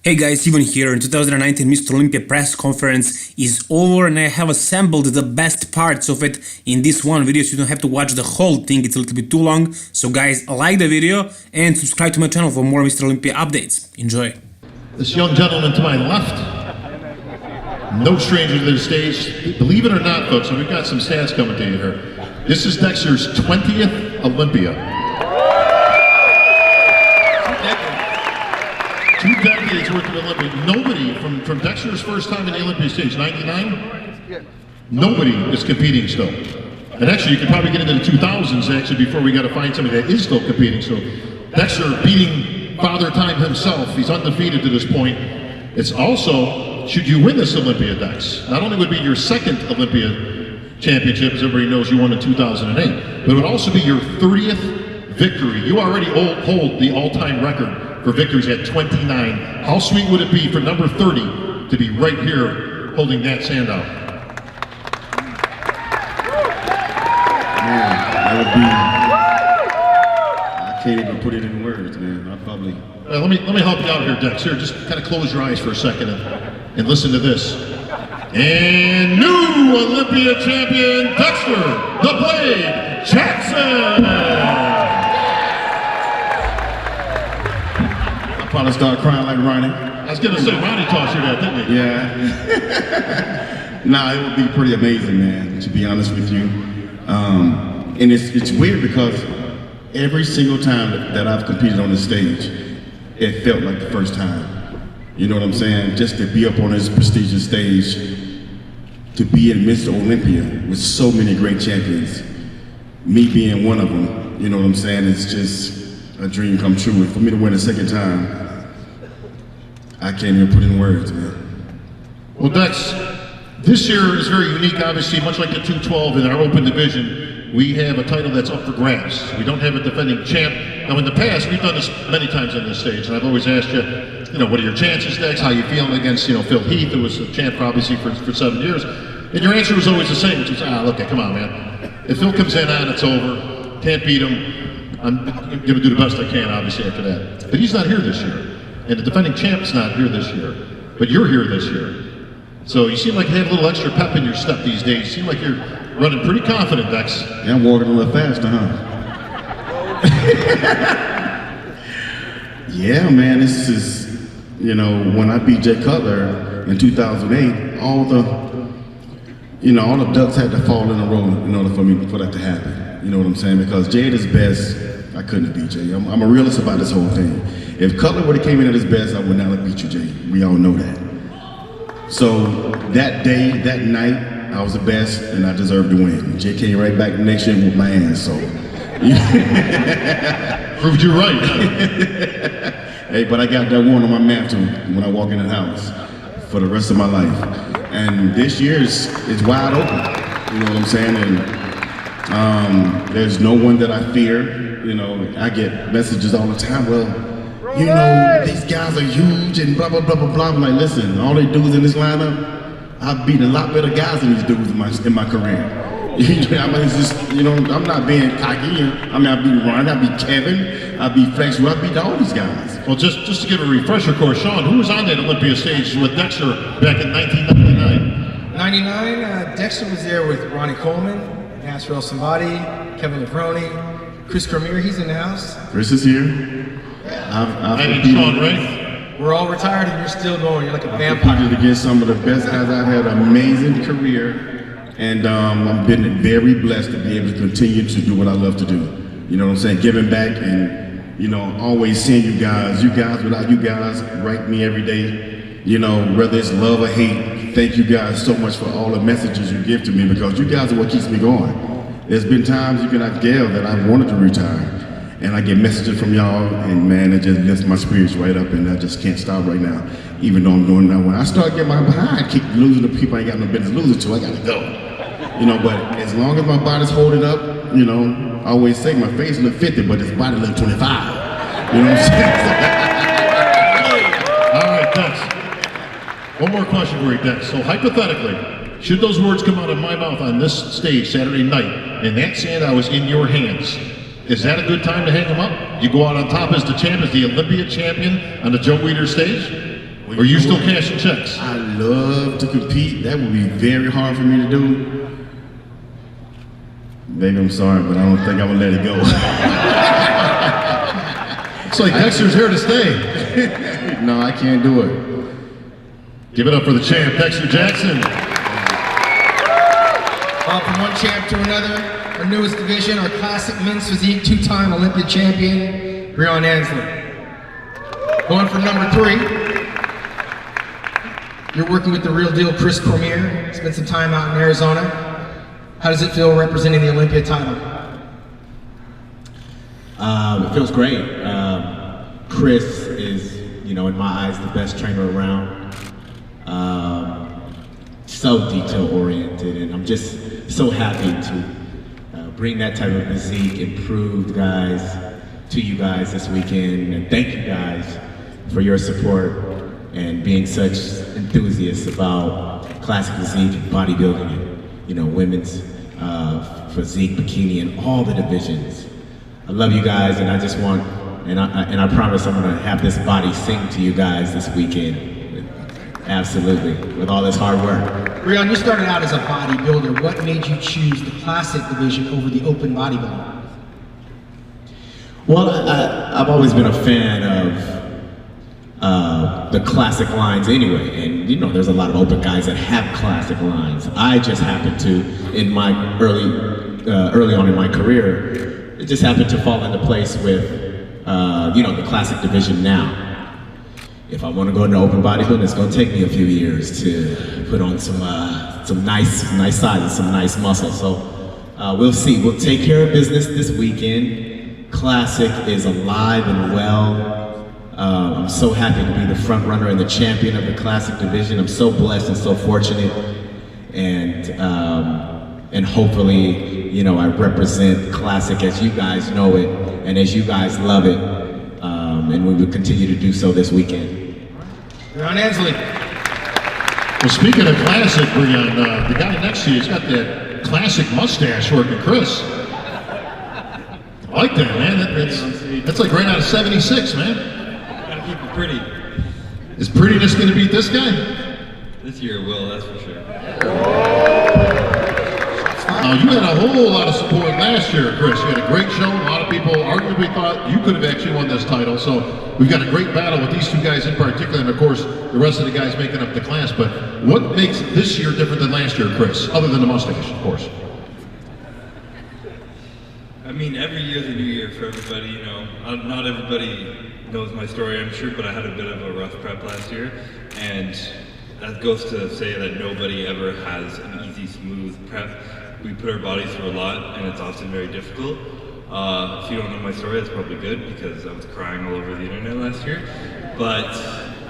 Hey guys, Steven here. In 2019 Mr. Olympia press conference is over and I have assembled the best parts of it in this one video so you don't have to watch the whole thing, it's a little bit too long. So guys, like the video and subscribe to my channel for more Mr. Olympia updates. Enjoy. This young gentleman to my left, no stranger to the stage. Believe it or not, folks, and we've got some stats coming to you here. This is Dexter's 20th Olympia. 2 decades worth of Olympia. Nobody, from Dexter's first time in the Olympia stage, 99, nobody is competing still. And actually, you could probably get into the 2000s, actually, before we got to find somebody that is still competing. So Dexter beating Father Time himself. He's undefeated to this point. It's also, should you win this Olympia, Dex, not only would it be your second Olympia championship, as everybody knows you won in 2008, but it would also be your 30th victory. You already hold the all-time record for victories at 29. How sweet would it be for number 30 to be right here holding that sand out? Man, that would be, I can't even put it in words, man. I probably. Let me help you out here, Dex. Here, just kind of close your eyes for a second and listen to this. And new Olympia champion, Dexter the Blade Jackson. Probably start crying like Ronnie. I was going to say, Ronnie taught you that, didn't he? Yeah. Nah, it would be pretty amazing, man, to be honest with you. And it's weird because every single time that I've competed on the stage, it felt like the first time. You know what I'm saying? Just to be up on this prestigious stage, to be in Mr. Olympia with so many great champions, me being one of them, you know what I'm saying? It's just a dream come true. And for me to win a second time, I can't even put in words, man. Well, Dex, this year is very unique, obviously, much like the 212 in our open division. We have a title that's up for grabs. We don't have a defending champ. Now, in the past, we've done this many times on this stage, and I've always asked you, what are your chances, Dex? How you feeling against, Phil Heath, who was a champ, obviously, for 7 years? And your answer was always the same, which was, look, come on, man. If Phil comes in on, it's over. Can't beat him. I'm going to do the best I can, obviously, after that. But he's not here this year. And the defending champ's not here this year. But you're here this year. So you seem like you have a little extra pep in your step these days. You seem like you're running pretty confident, Dex. Yeah, I'm walking a little faster, huh? Yeah, man, this is, when I beat Jay Cutler in 2008, all the ducks had to fall in a row in order for that to happen. You know what I'm saying? Because Jay at his best, I couldn't have beat Jay. I'm a realist about this whole thing. If Cutler would have came in at his best, I would not have beat you, Jay. We all know that. So that day, that night, I was the best and I deserved to win. Jay came right back the next year with my ass, so. Proved you right. Hey, but I got that one on my mantle when I walk in the house for the rest of my life. And this year is wide open, you know what I'm saying? And there's no one that I fear. I get messages all the time, these guys are huge and blah, blah, blah, blah, blah. I'm like, listen, all they dudes in this lineup, I've beaten a lot better guys than these dudes in my career. I'm not being cocky. I beat Ron, I beat Kevin, I beat Flex, I beat all these guys. Well, just to give a refresher course, Sean, who was on that Olympia stage with Dexter back in 1999? 99, Dexter was there with Ronnie Coleman, Nasrel Sambadi, Kevin Lebroni, Chris Cormier, he's in the house. Chris is here. And Sean Ray. We're all retired and you're still going. You're like a vampire. I competed against some of the best guys. I've had an amazing career, and I've been very blessed to be able to continue to do what I love to do. You know what I'm saying? Giving back and, always seeing you guys. You guys, without you guys, write me every day. Whether it's love or hate, thank you guys so much for all the messages you give to me because you guys are what keeps me going. There's been times, you can ask Gail, that I've wanted to retire. And I get messages from y'all, and man, it just lifts my spirits right up, and I just can't stop right now, even though I'm doing that. When I start getting my behind kicked, losing to people I ain't got no business losing to, I gotta go. But as long as my body's holding up, I always say my face look 50, but this body look 25. You know what I'm saying? All right, Dex. One more question for you, Dex. So hypothetically, should those words come out of my mouth on this stage Saturday night, and that sand I was in your hands, is that a good time to hang them up? You go out on top as the champ, as the Olympia champion on the Joe Weider stage? Or are you still cashing checks? I love to compete. That would be very hard for me to do. Baby, I'm sorry, but I don't think I would let it go. It's like Dexter's here to stay. No, I can't do it. Give it up for the champ, Dexter Jackson. From one champ to another, our newest division, our classic men's physique, two-time Olympia champion, Roelly Dexter. Going for number 3. You're working with the real deal, Chris Cormier. Spent some time out in Arizona. How does it feel representing the Olympia title? It feels great. Chris is, in my eyes, the best trainer around. So detail-oriented, and I'm just so happy to bring that type of physique, improved guys, to you guys this weekend. And thank you guys for your support and being such enthusiasts about classic physique and bodybuilding and, women's physique, bikini, and all the divisions. I love you guys, and I just want, and I promise I'm gonna have this body sing to you guys this weekend. Absolutely, with all this hard work. Roelly, you started out as a bodybuilder. What made you choose the classic division over the open bodybuilding? Well, I've always been a fan of the classic lines anyway, and there's a lot of open guys that have classic lines. I just happened to, in my early on in my career, it just happened to fall into place with the classic division now. If I want to go into open bodybuilding, it's going to take me a few years to put on some nice sizes, some nice muscle. So we'll see. We'll take care of business this weekend. Classic is alive and well. I'm so happy to be the front runner and the champion of the classic division. I'm so blessed and so fortunate, and hopefully, I represent classic as you guys know it and as you guys love it, and we will continue to do so this weekend. Roelly Dexter. Well, speaking of classic, Breon, the guy next to you has got that classic mustache working, Chris. I like that, man. That's like right out of '76, man. Gotta keep it pretty. Is prettiness going to beat this guy? This year it will, that's for sure. You had a whole lot of support last year, Chris. You had a great show. A lot of people arguably thought you could have actually won this title. So we've got a great battle with these two guys in particular, and of course, the rest of the guys making up the class. But what makes this year different than last year, Chris, other than the mustache, of course? I mean, every year's a new year for everybody, Not everybody knows my story, I'm sure, but I had a bit of a rough prep last year. And that goes to say that nobody ever has an easy, smooth prep. We put our bodies through a lot, and it's often very difficult. If you don't know my story, that's probably good, because I was crying all over the internet last year. But,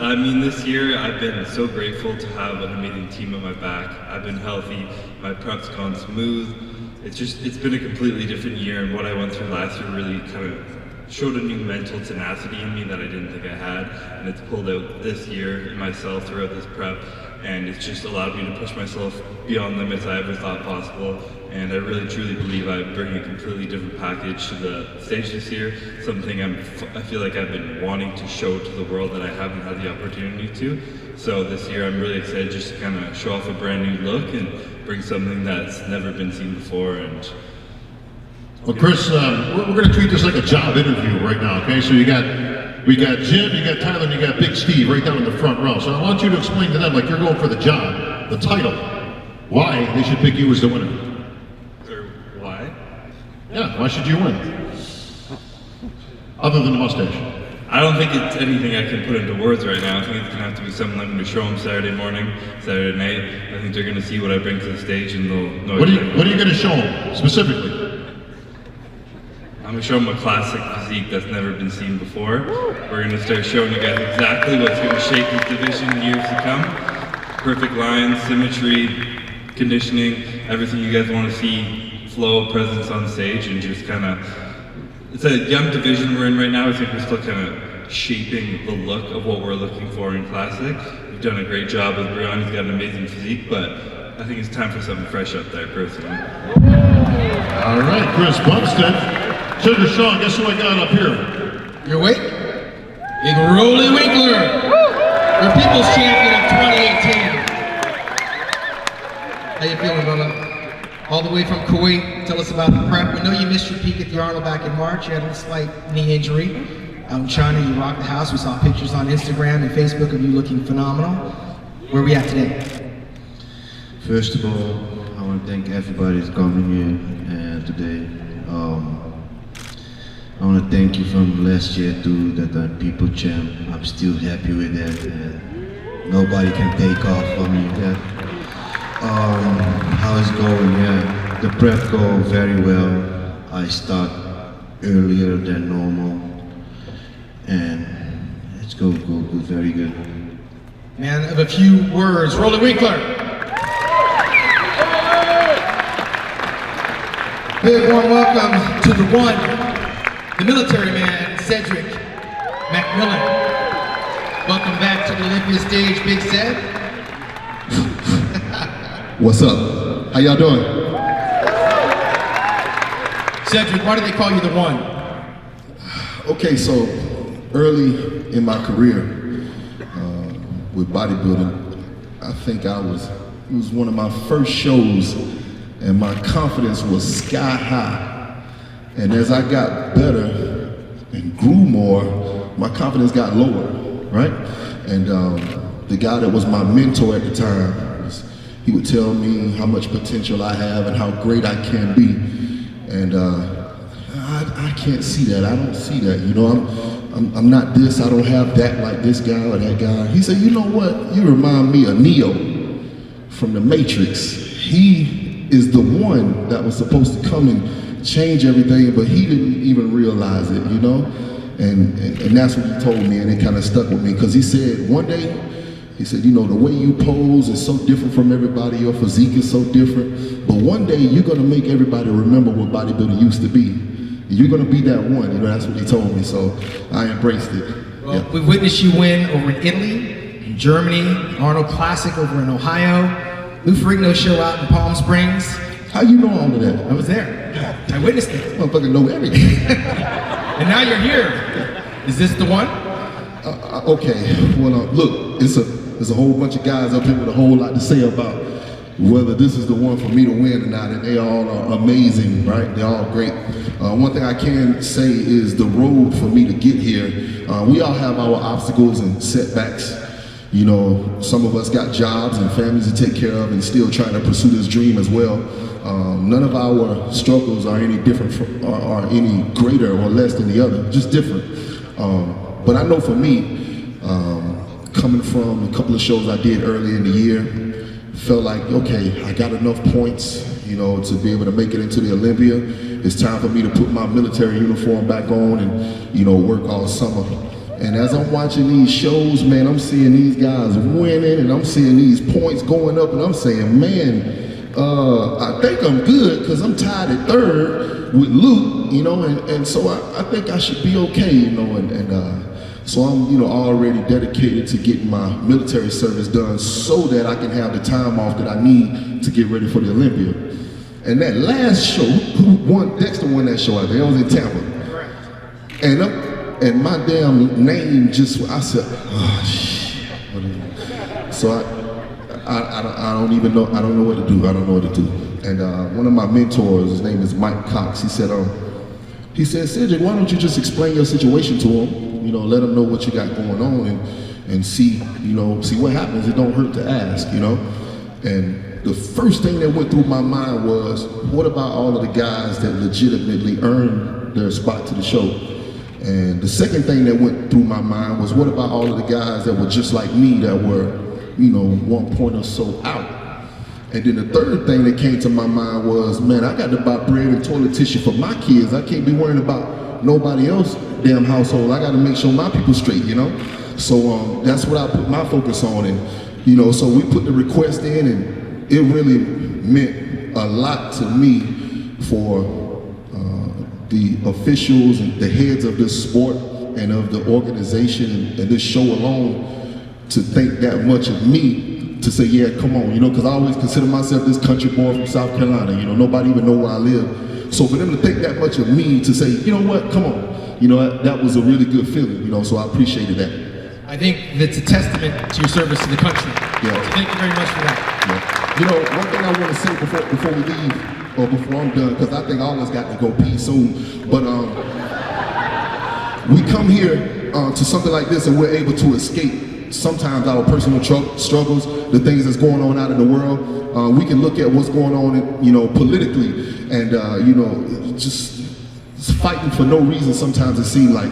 I mean, this year, I've been so grateful to have an amazing team at my back. I've been healthy, my prep's gone smooth. It's been a completely different year, and what I went through last year really kind of showed a new mental tenacity in me that I didn't think I had, and it's pulled out this year in myself throughout this prep. And it's just allowed me to push myself beyond limits I ever thought possible. And I really truly believe I bring a completely different package to the stage this year. Something I feel like I've been wanting to show to the world that I haven't had the opportunity to. So this year I'm really excited just to kind of show off a brand new look and bring something that's never been seen before. And well, Chris, we're going to treat this like a job interview right now, okay? So we got Jim, you got Tyler, and you got Big Steve right down in the front row. So I want you to explain to them, like you're going for the job, the title, why they should pick you as the winner. or why? Yeah, why should you win? Other than the mustache. I don't think it's anything I can put into words right now. I think it's going to have to be something I'm going to show them Saturday morning, Saturday night. I think they're going to see what I bring to the stage, and they'll know. What are you going to show them, specifically? I'm going to show them a classic physique that's never been seen before. We're going to start showing you guys exactly what's going to shape this division in years to come. Perfect lines, symmetry, conditioning, everything you guys want to see, flow, presence on stage, and just kind of, it's a young division we're in right now. I think we're still kind of shaping the look of what we're looking for in classic. We've done a great job with Breon. He's got an amazing physique, but I think it's time for something fresh up there, personally. All right, Chris Bumstead. Sugar Sean, guess who I got up here? Your weight? Big Roelly Winkler. Your People's Champion of 2018. How you feeling, brother? All the way from Kuwait. Tell us about the prep. We know you missed your peak at the Arnold back in March. You had a slight knee injury. Out in China, you rocked the house. We saw pictures on Instagram and Facebook of you looking phenomenal. Where are we at today? First of all, I want to thank everybody that's coming here today. I want to thank you from last year too, that I'm People Champ. I'm still happy with that. Nobody can take off from me. How it's going? Yeah, the prep go very well. I start earlier than normal, and it's go very good. Man of a few words, Roelly Winkler. Big warm welcome to the one, the military man, Cedric McMillan. Welcome back to the Olympia stage, Big Ced. What's up? How y'all doing? Cedric, why do they call you the one? Okay, so early in my career with bodybuilding, I think it was one of my first shows, and my confidence was sky high. And as I got better and grew more, my confidence got lower, right? And the guy that was my mentor at the time, he would tell me how much potential I have and how great I can be. And I can't see that. I don't see that. You know, I'm not this. I don't have that like this guy or that guy. He said, you know what? You remind me of Neo from the Matrix. He is the one that was supposed to come and change everything, but he didn't even realize it, you know? And that's what he told me, and it kind of stuck with me, because he said one day, he said, you know, the way you pose is so different from everybody, your physique is so different, but one day you're gonna make everybody remember what bodybuilding used to be. You're gonna be that one, you know, that's what he told me, so I embraced it. Well, yeah. We've witnessed you win over in Italy, in Germany, Arnold Classic over in Ohio, Lou Ferrigno's show out in Palm Springs. How you know all of that? I was there. I witnessed it. Motherfucker know everything. And now you're here. Is this the one? Okay, well, look, it's a whole bunch of guys up here with a whole lot to say about whether this is the one for me to win or not, and they all are amazing, right? They're all great. One thing I can say is the road for me to get here, we all have our obstacles and setbacks. You know, some of us got jobs and families to take care of and still trying to pursue this dream as well. None of our struggles are any different or any greater or less than the other, just different. But I know for me, coming from a couple of shows I did early in the year, felt like, okay, I got enough points, you know, to be able to make it into the Olympia. It's time for me to put my military uniform back on and, you know, work all summer. And as I'm watching these shows, man, I'm seeing these guys winning and I'm seeing these points going up and I'm saying, man, I think I'm good because I'm tied at third with Luke, you know, and so I think I should be okay, you know, and so I'm, you know, already dedicated to getting my military service done so that I can have the time off that I need to get ready for the Olympia. And that last show, Dexter won that show out there, I was in Tampa. And my damn name just, I said, oh shit. So I don't even know, I don't know what to do, I don't know what to do. And one of my mentors, his name is Mike Cox, he said, Cedric, why don't you just explain your situation to him? You know, let him know what you got going on and see, you know, see what happens. It don't hurt to ask, you know? And the first thing that went through my mind was, what about all of the guys that legitimately earned their spot to the show? And the second thing that went through my mind was, what about all of the guys that were just like me that were, you know, 1 point or so out? And then the third thing that came to my mind was, man, I got to buy bread and toilet tissue for my kids. I can't be worrying about nobody else damn household. I got to make sure my people straight, you know? So that's what I put my focus on. And, you know, so we put the request in and it really meant a lot to me for the officials and the heads of this sport and of the organization and this show alone to think that much of me to say, yeah, come on, you know, because I always consider myself this country boy from South Carolina, you know, nobody even know where I live. So for them to think that much of me to say, you know what, come on, you know, that was a really good feeling, you know, so I appreciated that. I think that's a testament to your service to the country. Yeah. So thank you very much for that. Yeah. You know, one thing I want to say before we leave, or before I'm done, because I think all of us got to go pee soon, but we come here to something like this and we're able to escape sometimes our personal struggles, the things that's going on out in the world. We can look at what's going on, you know, politically, and you know, just fighting for no reason sometimes it seems like.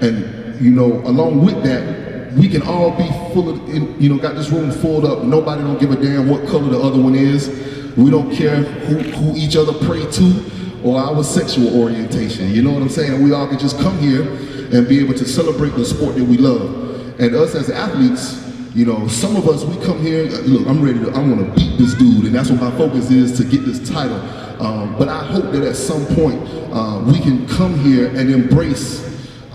And you know, along with that, we can all be full of, you know, got this room filled up. Nobody don't give a damn what color the other one is. We don't care who each other pray to or our sexual orientation. You know what I'm saying? We all can just come here and be able to celebrate the sport that we love. And us as athletes, you know, some of us, we come here, look, I want to beat this dude, and that's what my focus is, to get this title. But I hope that at some point, we can come here and embrace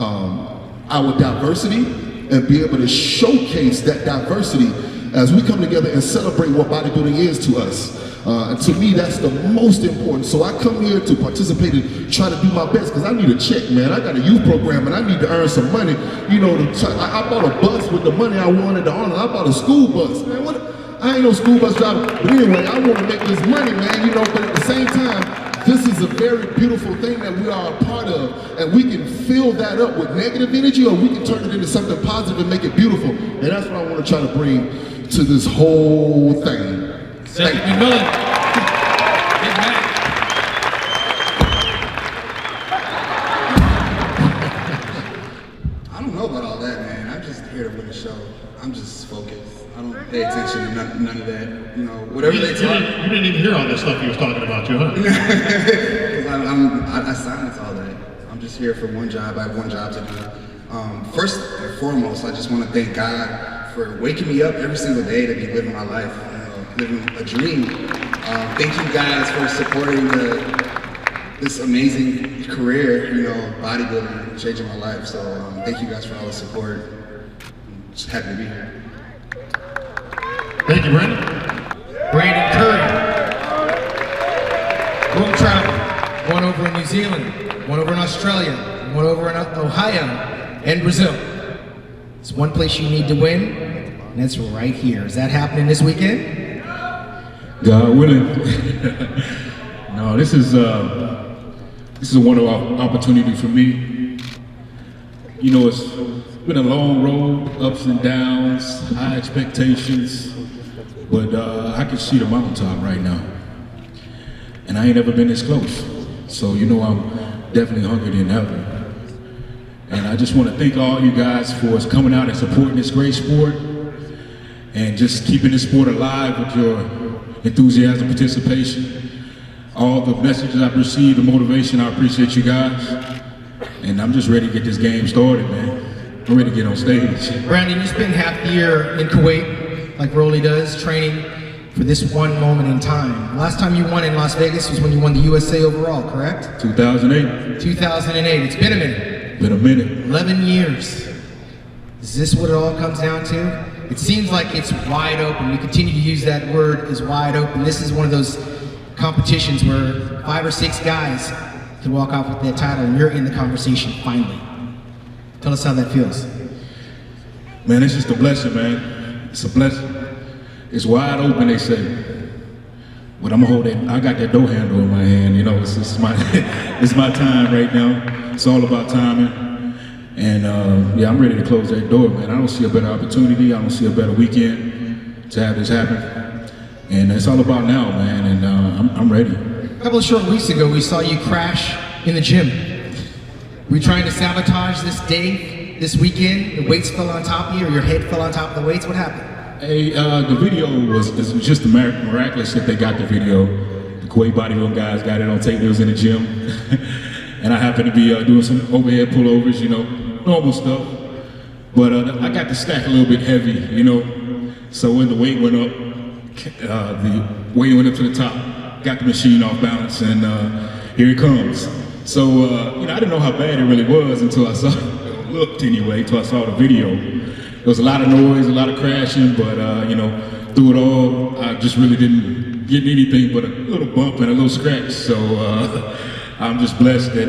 our diversity and be able to showcase that diversity as we come together and celebrate what bodybuilding is to us. And to me, that's the most important. So I come here to participate and try to do my best, because I need a check, man. I got a youth program and I need to earn some money. You know, I bought a bus with the money I wanted to honor. I bought a school bus, man. I ain't no school bus driver. But anyway, I want to make this money, man, you know, but at the same time, this is a very beautiful thing that we are a part of, and we can fill that up with negative energy, or we can turn it into something positive and make it beautiful. And that's what I want to try to bring to this whole thing. Thank you, McMillan. Big man. I don't know about all that, man. I'm just here to win the show. I'm just focused. I don't pay attention to none of that. You know, whatever they talk. You didn't even hear all this stuff he was talking about, you, huh? I silence all that. I'm just here for one job. I have one job to do. First and foremost, I just want to thank God for waking me up every single day to be living my life, living a dream. Thank you guys for supporting this amazing career, you know, bodybuilding, changing my life. So thank you guys for all the support. I'm just happy to be here. Thank you, Brandon. Brandon Curry. World travel. One over in New Zealand, one over in Australia, one over in Ohio, and Brazil. It's one place you need to win, and that's right here. Is that happening this weekend? God willing. No, this is a wonderful opportunity for me. You know, it's been a long road, ups and downs, high expectations, but I can see the mountaintop right now. And I ain't ever been this close. So, you know, I'm definitely hungry than ever. And I just want to thank all you guys for coming out and supporting this great sport and just keeping this sport alive with your enthusiasm, participation. All the messages I've received, the motivation, I appreciate you guys. And I'm just ready to get this game started, man. I'm ready to get on stage. Brandon, you spent half the year in Kuwait, like Roelly does, training for this one moment in time. Last time you won in Las Vegas was when you won the USA overall, correct? 2008. 2008. It's been a minute. Been a minute. 11 years. Is this what it all comes down to? It seems like it's wide open. We continue to use that word as wide open. This is one of those competitions where 5 or 6 guys can walk off with their title and you're in the conversation finally. Tell us how that feels. Man, it's just a blessing, man. It's a blessing. It's wide open, they say. But I'm gonna hold it. I got that door handle in my hand, you know. It's my it's my time right now. It's all about timing. And yeah, I'm ready to close that door, man. I don't see a better opportunity. I don't see a better weekend to have this happen. And it's all about now, man. And I'm ready. A couple of short weeks ago, we saw you crash in the gym. Were you trying to sabotage this day, this weekend? The weights fell on top of you, or your head fell on top of the weights? What happened? Hey, the video was just miraculous that they got the video. The Kuwait bodybuilding guys got it on tape. It was in the gym. And I happened to be doing some overhead pullovers, you know, normal stuff. But I got the stack a little bit heavy, you know. So when the weight went up, the weight went up to the top, got the machine off balance, and here it comes. So, you know, I didn't know how bad it really was until I saw, looked anyway, until I saw the video. There was a lot of noise, a lot of crashing, but you know, through it all, I just really didn't get anything but a little bump and a little scratch. So I'm just blessed that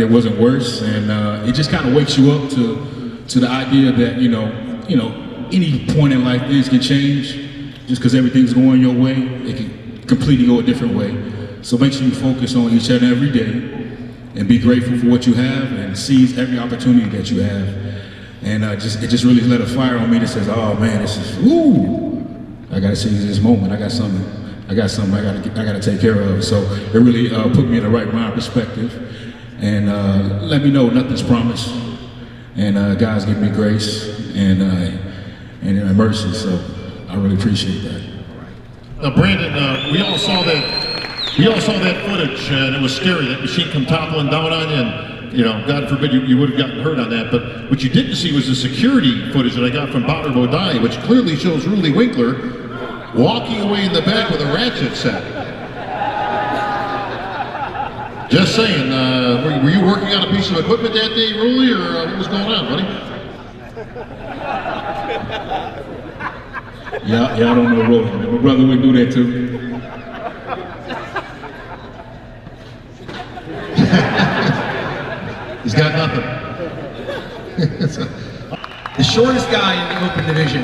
it wasn't worse, and it just kind of wakes you up to the idea that, you know, you know, any point in life, things can change. Just because everything's going your way, it can completely go a different way. So make sure you focus on each other every day and be grateful for what you have and seize every opportunity that you have. And it just really lit a fire on me that says, oh man, this is, ooh, I gotta seize this moment. I got something I gotta take care of. So it really put me in the right mind perspective and let me know nothing's promised. And God's given me grace and mercy. So I really appreciate that. Now, Brandon, we all saw that footage, and it was scary. That machine come toppling down on you, and you know, God forbid you would have gotten hurt on that. But what you didn't see was the security footage that I got from Badr Bodai, which clearly shows Roelly Winkler walking away in the back with a ratchet set. Just saying, were you working on a piece of equipment that day, Roelly, or what was going on, buddy? Yeah, I don't know Roelly, man. My brother would do that too. He's got nothing. The shortest guy in the open division.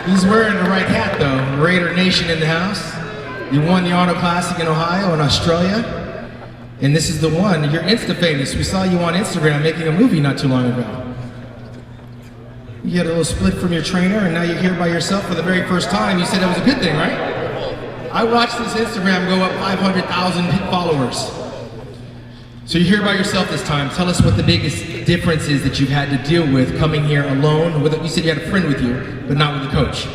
He's wearing the right hat though. Raider Nation in the house. You won the Arnold Classic in Ohio and Australia. And this is the one. You're Insta famous. We saw you on Instagram making a movie not too long ago. You had a little split from your trainer and now you're here by yourself for the very first time. You said that was a good thing, right? I watched this Instagram go up 500,000 followers. So you're here by yourself this time. Tell us what the biggest difference is that you've had to deal with coming here alone. You said you had a friend with you, but not with a coach.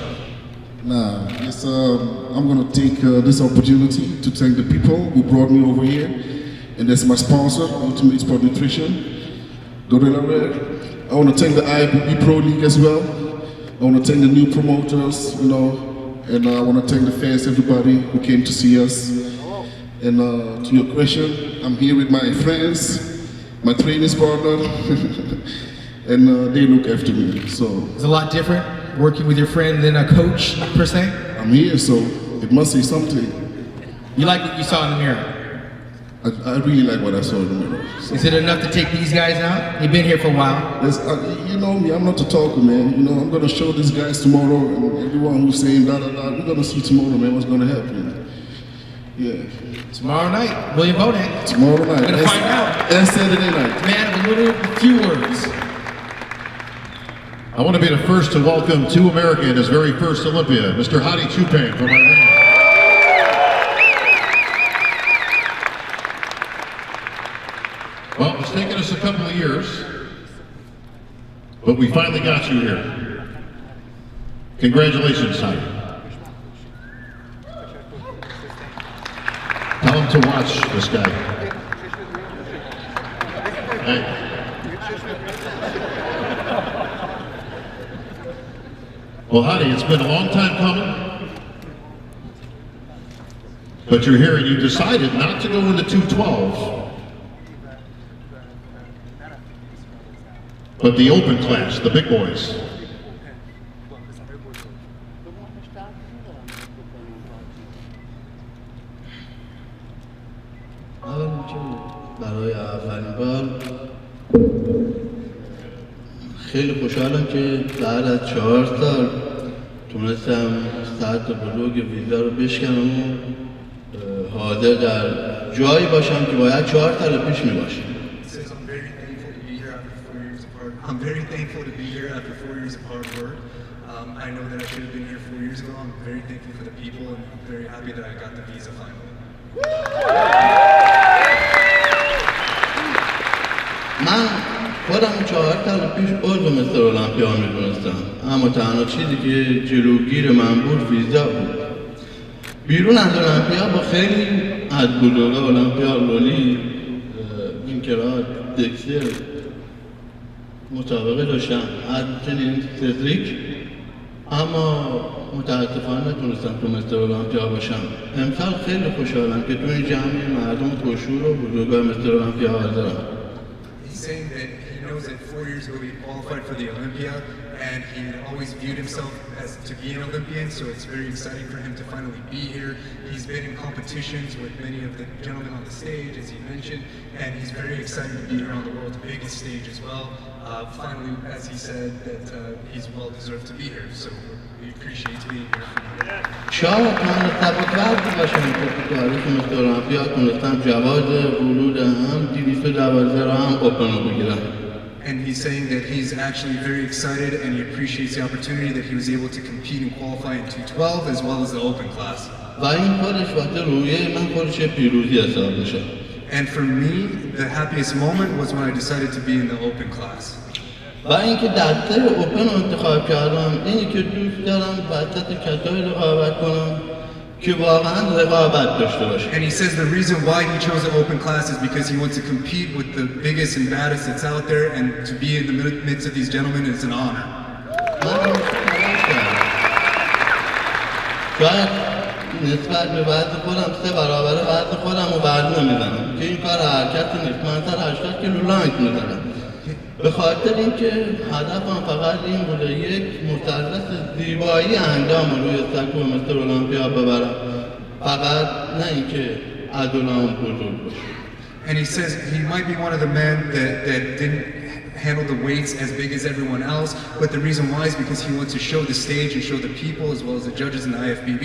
Nah, yes, I'm gonna take this opportunity to thank the people who brought me over here. And that's my sponsor, Ultimate Sport Nutrition, Gorilla Red. I want to thank the IFBB Pro League as well. I want to thank the new promoters, you know, and I want to thank the fans, everybody who came to see us. And to your question, I'm here with my friends, my training partner, and they look after me. So it's a lot different working with your friend than a coach per se. I'm here, so it must say something. You like what you saw in the mirror? I really like what I saw in the mirror. So. Is it enough to take these guys out? You've been here for a while. You know me, I'm not a talker, man. You know, I'm gonna show these guys tomorrow, and everyone who's saying da da da, we're gonna see tomorrow, man, what's gonna happen. Yeah. Tomorrow night, William Bonet. Tomorrow night. We're gonna find out. And Saturday night. Man of a few words. I want to be the first to welcome to America in his very first Olympia, Mr. Hadi Choopan from Iran. Well, it's taken us a couple of years, but we finally got you here. Congratulations, Hadi. Tell him to watch this guy. Hey. Well, Hadi, it's been a long time coming, but you're here and you decided not to go into 212, but the open class, the big boys. برای اولین بار خیلی خوشحالم که بعد از 4 سال تونستم سطح بلوگ ویزا رو بشکنم و حاضر در جایی باشم که باید 4 سال پیش می باشم. I'm very thankful to be here after 4 years of hard work. I know that I should have been here 4 years ago. I'm very thankful for the people and I'm very happy that I got the visa finally. من خودم 4 سال پیش عضو مستر المپیا میدونستم، اما تنها چیزی که جلوگیر من بود ویزا بود. بیرون از المپیا با خیلی از بزرگا المپیا، رولی، وینکلر، دکستر مسابقه داشتم، همچنین سدریک، اما متاسفانه نتونستم تو مستر المپیا باشم. امسال خیلی خوشحالم که تو این جمعی مردم پرشور و بزرگای مستر المپیا حاضرم. He's saying that he knows that 4 years ago he qualified for the Olympia and he always viewed himself as to be an Olympian, so it's very exciting for him to finally be here. He's been in competitions with many of the gentlemen on the stage, as he mentioned, and he's very excited to be here on the world's biggest stage as well. finally, as he said, that he's well deserved to be here. So we appreciate being here. شاید من تباکت باشم که تاریخ مثل المپیا تونستم جواز ورود هم 212 را هم اوپن رو بگیرم. And he's saying that he's actually very excited and he appreciates the opportunity that he was able to compete and qualify in 212 as well as the open class. و این خودش وقت رویه من خودش پیروزی حساب میشه. And for me, the happiest moment was when I decided to be in the open class. و اینکه دسته اوپن رو انتخاب کردم اینی که دوست دارم وسط کسایی رقابت کنم که واقعا رقابت داشته باشه. And he says the reason why he chose the open class is because he wants to compete with the biggest and baddest that's out there, and to be in the midst of these gentlemen is an honor. شاید نسبت به وزن خودم 3 برابر وزن خودم رو وزن میزنم که این کار حرکت نیست. من سر 80 کیلو لانگ میزنم به خاطر اینکه هدفم فقط این بوده یک مثلث زیبایی اندام روی سکو مثل المپیا ببرم، فقط نه اینکه عضلام بزرگ باشه. And he says he might be one of the men that didn't handle the weights as big as everyone else, but the reason why is because he wants to show the stage and show the people as well as the judges in the IFBB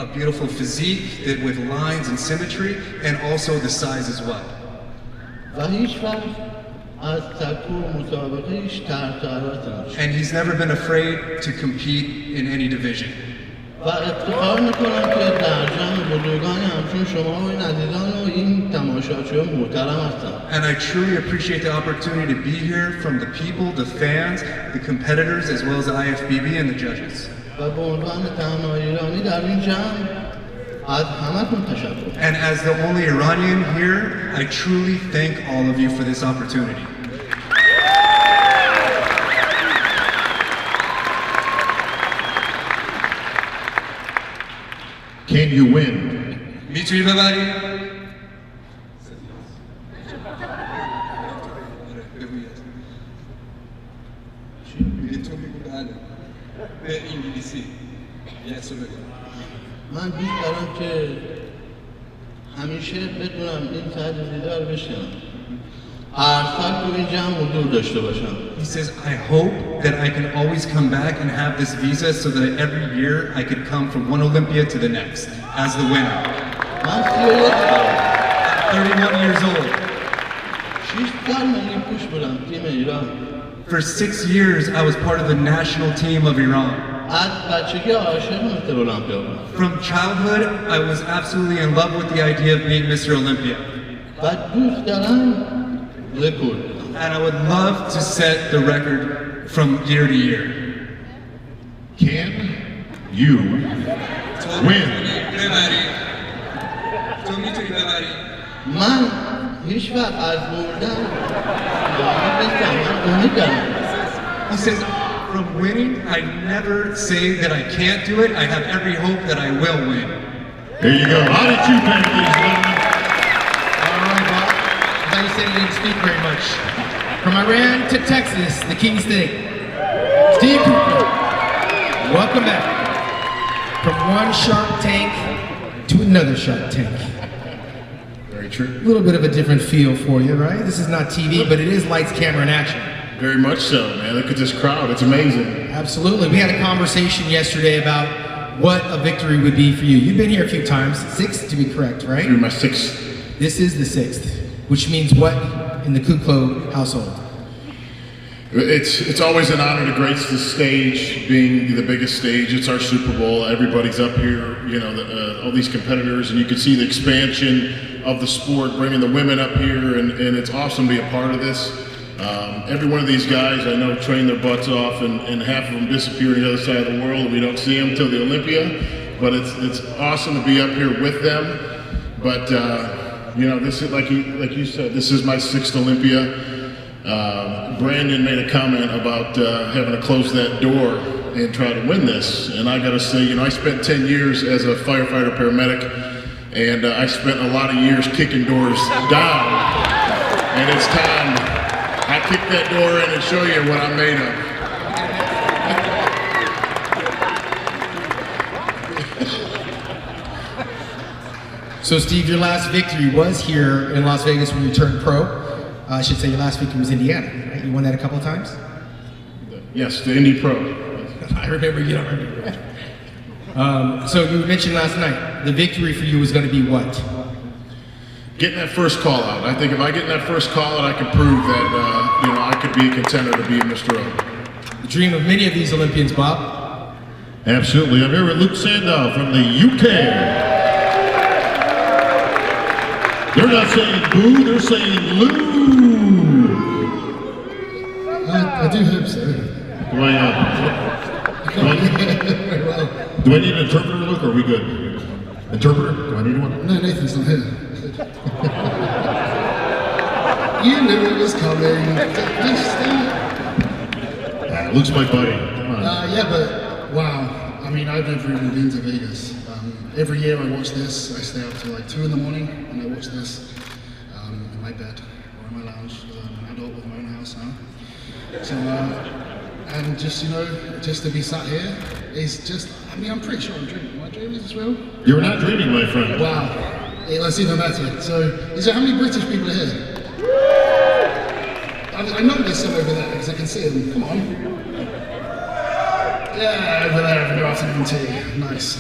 a beautiful physique that with lines and symmetry, and also the size as well. و هیچ وقت از سکو مسابقه هیچ ترساراتی نشه. And he's never been afraid to compete in any division. و افتخار میکنم که در جمع بزرگان همچون شما و این عزیزان و این تماشاچیان محترم هستم. And I truly appreciate the opportunity to be here from the people, the fans, the competitors, as well as the IFBB and the judges. و به عنوان تنها ایرانی در این جمع از همتون تشکر. And as the only Iranian here, I truly thank all of you for this opportunity. Can you win? میتونی ببری؟ میتونی بله. به انگلیسی. یسو بگم. من دوست دارم که همیشه بتونم این ساعت دیدار بشم. هر سال تو این جمع حضور داشته باشم. He says, I hope that I can always come back and have this visa so that every year I could come from one Olympia to the next as the winner. من 31 31 years old. 6 سال ملی پوش بودم تیم ایران. For 6 years I was part of the national team of Iran. از بچگی عاشق مستر المپیا بودم. From childhood I was absolutely in love with the idea of being Mr. Olympia. و دوست دارم رکورد. And I would love to set the record from year to year. Can you win? من هیچ وقت از بردن من امید دارم. He says, from winning, I never say that I can't do it. I have every hope that I will win. There you go. How did you think, ladies and gentlemen? All right, Bob. I thought you said you didn't speak very much. From Iran to Texas, the King State. Steve Cooper, welcome back. From one Shark Tank to another Shark Tank. Very true. A little bit of a different feel for you, right? This is not TV, but it is lights, camera, and action. Very much so, man. Look at this crowd. It's amazing. Absolutely. We had a conversation yesterday about what a victory would be for you. You've been here a few times, 6 to be correct, right? You're my 6th. This is the 6th, which means what in the Kuklo household? It's always an honor to grace the stage, being the biggest stage. It's our Super Bowl. Everybody's up here, you know, all these competitors, and you can see the expansion of the sport, bringing the women up here, and it's awesome to be a part of this. Every one of these guys I know train their butts off, and half of them disappear on the other side of the world, and we don't see them till the Olympia. But it's awesome to be up here with them. But you know, this is like you said, this is my 6th Olympia. Brandon made a comment about having to close that door and try to win this, and I got to say, you know, I spent 10 years as a firefighter paramedic, and I spent a lot of years kicking doors down, and it's time I kick that door in and show you what I'm made of. So Steve, your last victory was here in Las Vegas when you turned pro. I should say your last victory was Indiana, right? You won that a couple of times? Yes, the Indy Pro. I remember, you don't remember. So you mentioned last night, the victory for you was going to be what? Getting that first call out. I think if I get in that first call out, I can prove that I could be a contender to be Mr. O. The dream of many of these Olympians, Bob. Absolutely. I'm here with Luke Sandow from the UK. They're not saying boo, they're saying Lou. I do hope so. Do I need an interpreter, Luke, or are we good? Interpreter? Do I need one? No, Nathan's not here. You knew it was coming. Luke's my buddy. Come on. Yeah, but wow. I mean, I've never even been to Vegas. Every year I watch this. I stay up till like 2 in the morning and I watch this in my bed or in my lounge. I'm an adult with my own house now. So, and just, just to be sat here is just, I mean, I'm pretty sure I'm dreaming. Am I dreaming as well? You're not dreaming, my friend. Wow. Yeah, that's even better. So, how many British people are here? I know there's some over there because I can see them. Come on. Yeah, over there having your afternoon tea. Nice.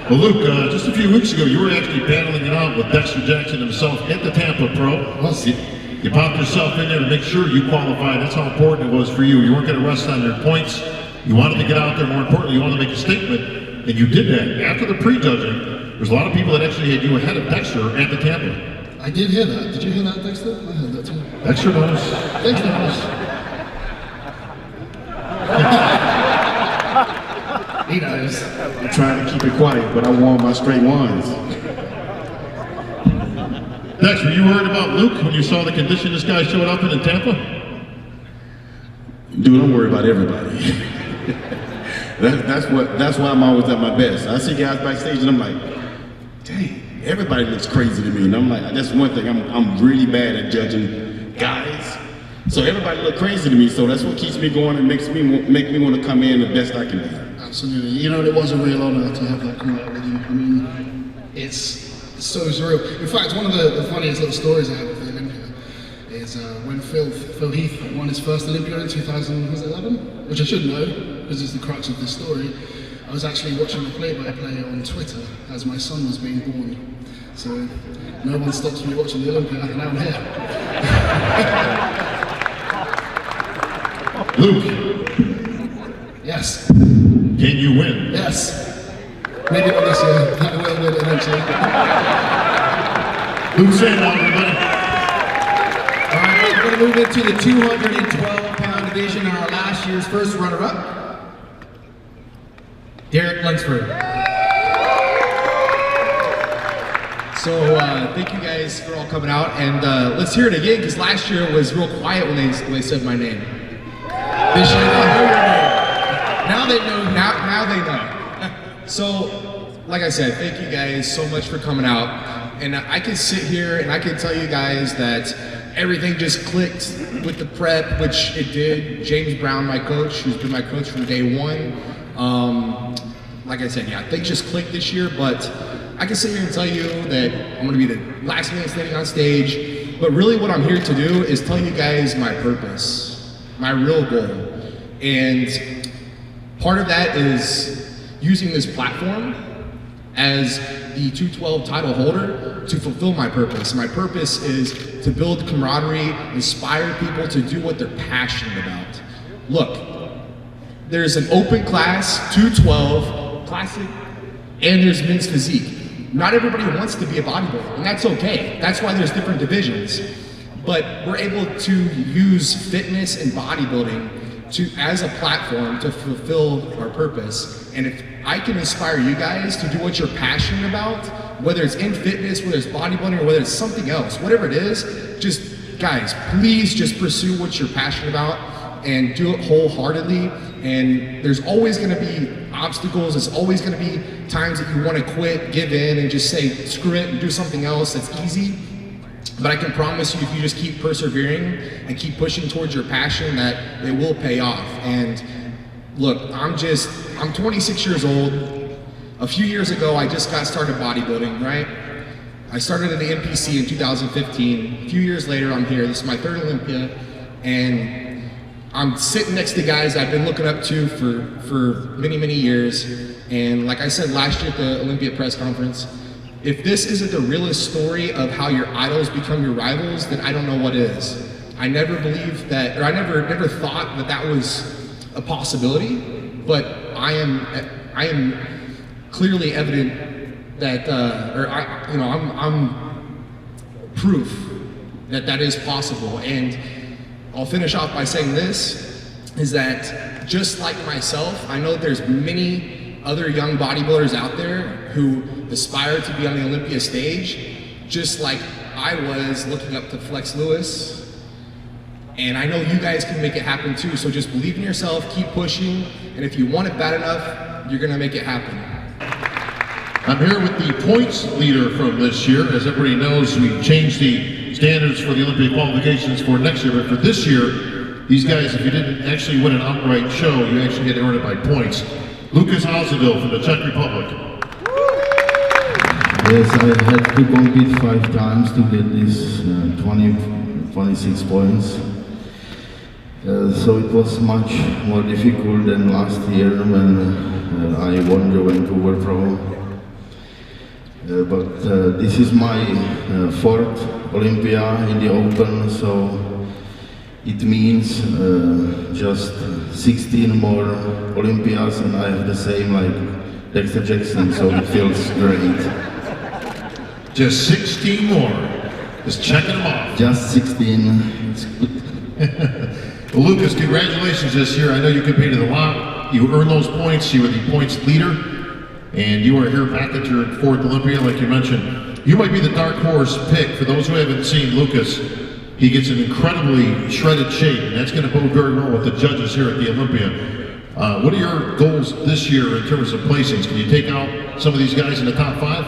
Well, Luke, just a few weeks ago, you were actually battling it out with Dexter Jackson himself at the Tampa Pro. You popped yourself in there to make sure you qualified. That's how important it was for you. You weren't going to rest on your points. You wanted to get out there. More importantly, you wanted to make a statement, and you did that. After the prejudging, there's a lot of people that actually had you ahead of Dexter at the Tampa. I did hear that. Did you hear that, Dexter? I heard that too. Dexter knows. Dexter knows. He knows. I'm trying to keep it quiet, but I won my straight ones. Dex, were you worried about Luke when you saw the condition this guy showed up in Tampa? Dude, I'm worried about everybody. That's why I'm always at my best. I see guys backstage and I'm like, dang, everybody looks crazy to me. And I'm like, that's one thing, I'm really bad at judging guys. So everybody look crazy to me, so that's what keeps me going and make me want to come in the best I can be. Absolutely. It was a real honor to have that come out with you. I mean, it's so surreal. In fact, one of the funniest little stories I have of the Olympia is when Phil Heath won his first Olympia in 2011, which I should know because it's the crux of this story. I was actually watching the play-by-play on Twitter as my son was being born. So no one stops me watching the Olympia, and now I'm here. Luke. Yes. Can you win? Yes. Maybe not this year. I will win eventually. Luke Sandow, everybody. All right, we're going to move into the 212-pound division. Our last year's first runner-up, Derek Lunsford. So thank you guys for all coming out, and let's hear it again because last year was real quiet when they said my name. This year they know your name. Now they know. Now they know. So, like I said, thank you guys so much for coming out. And I can sit here and I can tell you guys that everything just clicked with the prep, which it did. James Brown, my coach, who's been my coach from day one. Like I said, yeah, things just clicked this year, but I can sit here and tell you that I'm gonna be the last man standing on stage. But really what I'm here to do is tell you guys my purpose, my real goal. And part of that is using this platform as the 212 title holder to fulfill my purpose. My purpose is to build camaraderie, inspire people to do what they're passionate about. Look, there's an open class, 212, classic, and there's men's physique. Not everybody wants to be a bodybuilder, and that's okay. That's why there's different divisions. But we're able to use fitness and bodybuilding as a platform to fulfill our purpose. And if I can inspire you guys to do what you're passionate about, whether it's in fitness, whether it's bodybuilding, or whether it's something else, whatever it is, just guys, please just pursue what you're passionate about and do it wholeheartedly. And there's always gonna be obstacles, there's always gonna be times that you wanna quit, give in, and just say, screw it, and do something else that's easy. But I can promise you, if you just keep persevering and keep pushing towards your passion, that it will pay off. And look, I'm 26 years old. A few years ago, I just got started bodybuilding, right? I started at the NPC in 2015. A few years later, I'm here. This is my third Olympia, and I'm sitting next to guys I've been looking up to for many, many years. And like I said last year at the Olympia press conference, if this isn't the realest story of how your idols become your rivals, then I don't know what is. I never believed that, or I never thought that that was a possibility, but I am clearly evident that, I'm proof that that is possible. And I'll finish off by saying this, is that just like myself, I know there's many other young bodybuilders out there who aspire to be on the Olympia stage, just like I was looking up to Flex Lewis. And I know you guys can make it happen too, so just believe in yourself, keep pushing, and if you want it bad enough, you're gonna make it happen. I'm here with the points leader from this year. As everybody knows, we changed the standards for the Olympic qualifications for next year, but for this year, these guys, if you didn't actually win an outright show, you actually had to earn it by points. Lucas Ozadil from the Czech Republic. Yes, I had to compete 5 times to get these 26 points. So it was much more difficult than last year when I won the Vancouver Pro. But this is my 4th Olympia in the Open, so it means just 16 more Olympias, and I have the same like Dexter Jackson, so it feels great. Just 16 more. Just checking them off. Just 16. It's good. Well, Lucas, congratulations this year. I know you competed a lot. You earned those points. You were the points leader. And you are here back at your 4th Olympia, like you mentioned. You might be the dark horse pick. For those who haven't seen Lucas, he gets in incredibly shredded shape, and that's going to bode very well with the judges here at the Olympia. What are your goals this year in terms of placings? Can you take out some of these guys in the top 5?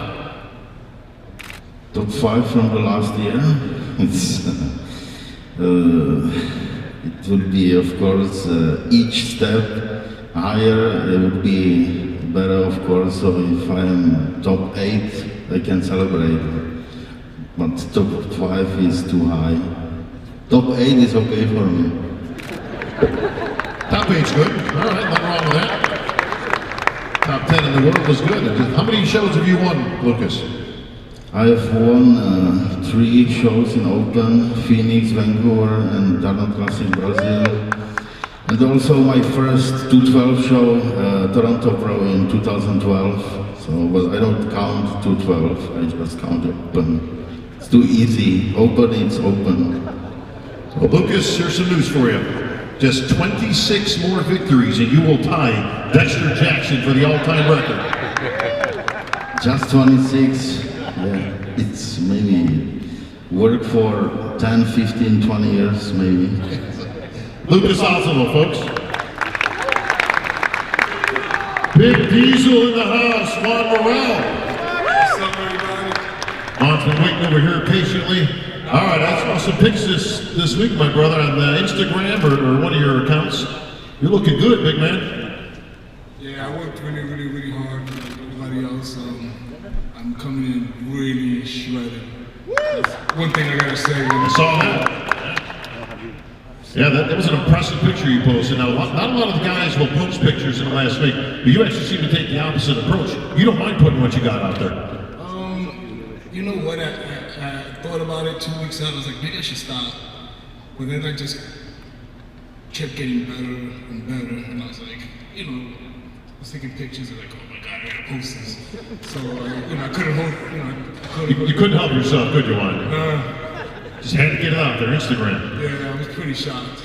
Top 5 from the last year? It would be, of course, each step higher, it would be better, of course. So if I am top 8, I can celebrate. But top 5 is too high. Top 8 is okay for me. Top 8's good. All right, nothing wrong with that. Top 10 in the world is good. How many shows have you won, Lucas? I have won 3 shows in Open, Phoenix, Vancouver, and Darnold Classic, Brazil. And also my first 212 show, Toronto Pro in 2012. So, but I don't count 212, I just count Open. It's too easy. Open, it's open. Well, Lucas, here's some news for you. Just 26 more victories and you will tie Dexter Jackson for the all-time record. Just 26. Yeah, it's maybe work for 10, 15, 20 years, maybe. Lucas Ozadil, folks. Big Diesel in the house, Juan Morel. What's up, everybody? Juan's been waiting over here patiently. All right, I saw some pics this week, my brother, on Instagram or one of your accounts. You're looking good, big man. Yeah, I worked really hard for everybody else. I'm coming in really shredded. That's one thing I gotta say. I saw that. Yeah, that was an impressive picture you posted. Now, not a lot of the guys will post pictures in the last week, but you actually seem to take the opposite approach. You don't mind putting what you got out there. You know what? I thought about it 2 weeks out. I was like, maybe I should stop. But then I just kept getting better and better, and I was like, I was taking pictures and like, oh my God, I gotta post this. So, I couldn't hold, You couldn't help yourself, could you, Juan? Just had to get it out there, Instagram. Yeah, I was pretty shocked.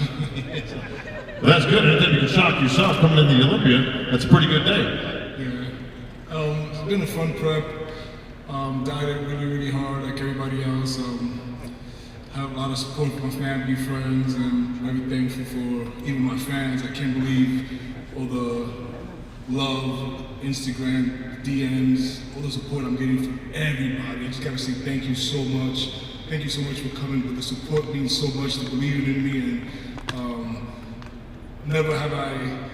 Well, that's good. Anytime you can shock yourself coming into the Olympia, that's a pretty good day. Yeah. It's been a fun prep. Dieted really hard like everybody else. Have a lot of support from my family, friends, and very thankful for even my fans. I can't believe all the love, Instagram, DMs, all the support I'm getting from everybody. I just gotta say thank you so much. Thank you so much for coming, but the support means so much, the believing in me, and never have I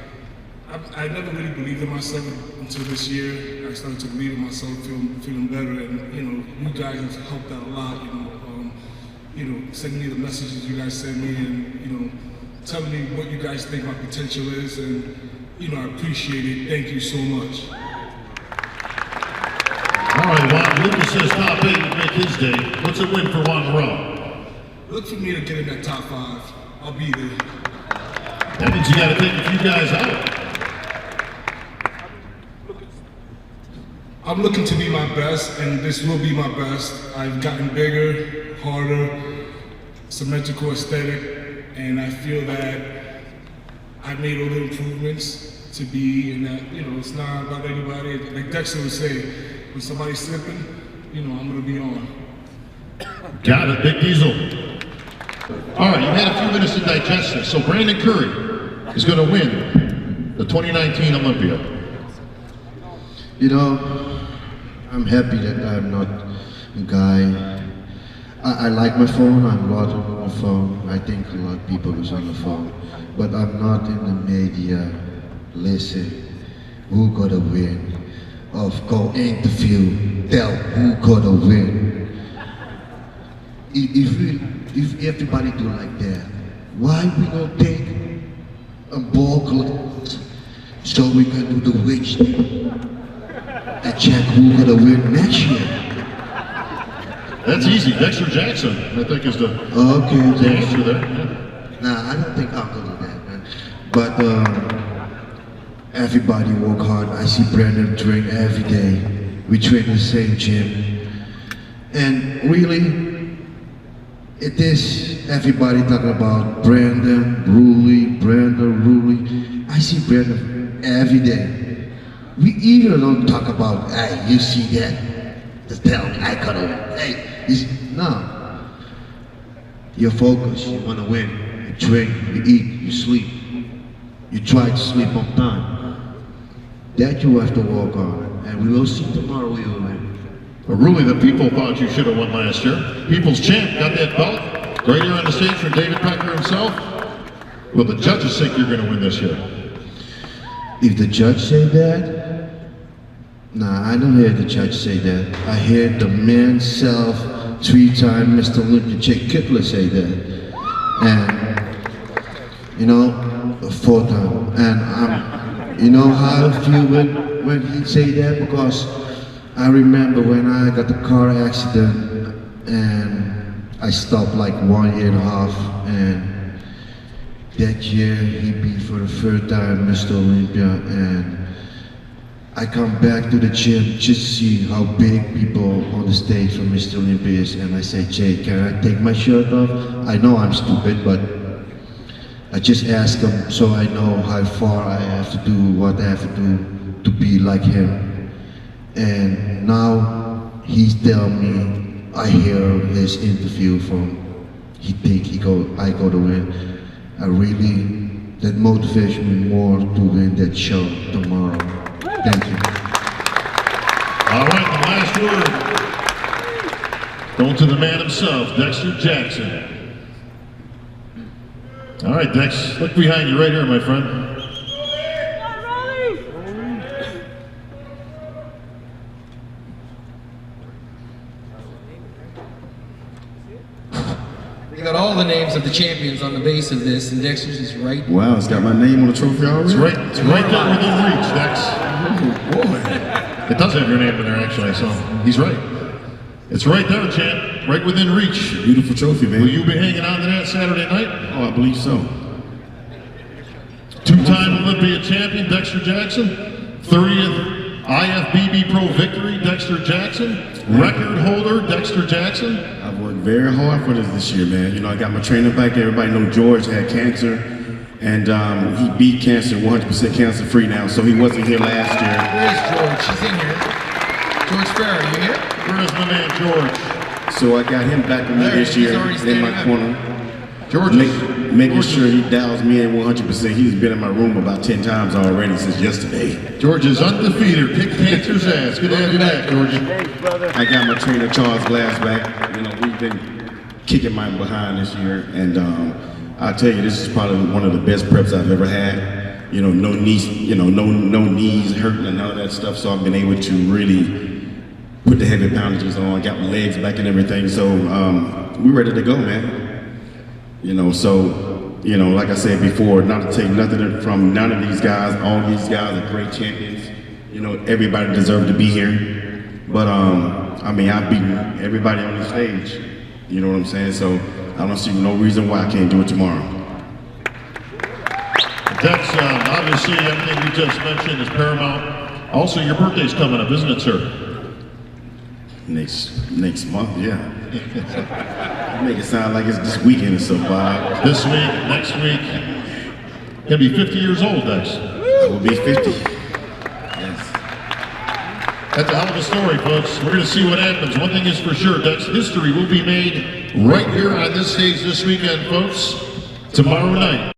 I never really believed in myself until this year. I started to believe in myself, feeling better, and you guys have helped out a lot. Sending me the messages you guys send me, and telling me what you guys think my potential is, and I appreciate it. Thank you so much. All right, Juan. Lucas says top 8 would make his day. What's a win for Juan Morel? Look for me to get in that top 5. I'll be there. That means you got to take a few guys out. I'm looking to be my best, and this will be my best. I've gotten bigger, harder, symmetrical aesthetic, and I feel that I made all the improvements to be in that, it's not about anybody. Like Dexter would say, when somebody's slipping, I'm gonna be on. Got it, Big Diesel. All right, you had a few minutes to digest this. So Brandon Curry is gonna win the 2019 Olympia. I'm happy that I'm not a guy. I like my phone, I'm a lot on my phone. I think a lot of people is on the phone. But I'm not in the media. Listen, who gonna win? Go interview, tell who gonna win. If everybody do like that, why we don't take a ball club so we can do the witch thing and check who gonna win next year? That's easy. Dexter Jackson, I think, is the answer there. Yeah. Nah, I don't think I'll do that, man. But everybody work hard. I see Brandon train every day. We train in the same gym. And really, it is everybody talking about Brandon, Roelly. I see Brandon every day. We either don't talk about, hey, you see that? Just tell me, I gotta win. Hey, no. You're focused, you wanna win. You train, you eat, you sleep. You try to sleep on time. That you have to work on. And we will see tomorrow we will win. But really, the people thought you should have won last year. People's champ got that belt right here on the stage from David Becker himself. Well, the judges think you're gonna win this year. If the judge say that, nah, I don't hear the judge say that. I hear the man self, 3-time Mr. Olympia Jake Kittler say that. And, 4-time. And how I feel when he say that? Because I remember when I got the car accident and I stopped like 1.5 years, and that year he beat for the 3rd time Mr. Olympia, and I come back to the gym just to see how big people on the stage for Mr. Olympia is, and I say, Jay, can I take my shirt off? I know I'm stupid, but I just ask him so I know how far I have to do, what I have to do to be like him. And now he's telling me, I hear his interview he think I go to win. That motivates me more to win that show tomorrow. Thank you. All right, the last word. Going to the man himself, Dexter Jackson. All right, Dex, look behind you right here, my friend. We got all the names of the champions on the base of this, and Dexter's is right. Wow, it's got my name on the trophy already? It's right there within reach, Dex. Oh, boy. It does have your name in there, actually, so he's right. It's right there, champ, right within reach. Beautiful trophy, man. Will you be hanging on to that Saturday night? Oh, I believe so. 2-time Olympia champion, Dexter Jackson. 30th IFBB Pro victory, Dexter Jackson. Record holder, Dexter Jackson. I've worked very hard for this year, man. I got my trainer back. Everybody know George had cancer, and he beat cancer, 100% cancer free now, so he wasn't here last year. Where's George? He's in here. George Farrell, you here? Where's my man, George? So I got him back with me this year in my corner. George making sure he dials me in 100%. He's been in my room about 10 times already since yesterday. George is undefeated. Kick cancer's ass. Good to have you back, George. I got my trainer Charles Glass back. We've been kicking mine behind this year, and I tell you, this is probably one of the best preps I've ever had. no knees, no knees hurting and none of that stuff. So I've been able to really put the heavy poundages on, got my legs back and everything. So we're ready to go, man. Like I said before, not to take nothing from none of these guys. All these guys are great champions. Everybody deserves to be here. But I've beaten everybody on the stage. You know what I'm saying? So I don't see no reason why I can't do it tomorrow. Dex, obviously everything we just mentioned is paramount. Also, your birthday's coming up, isn't it, sir? Next month, yeah. You make it sound like it's this weekend or so, Bob. This week, next week. You'll be 50 years old, Dex. I will be 50. Yes. That's a hell of a story, folks. We're going to see what happens. One thing is for sure, Dex, history will be made right here on this stage this weekend, folks. Tomorrow night.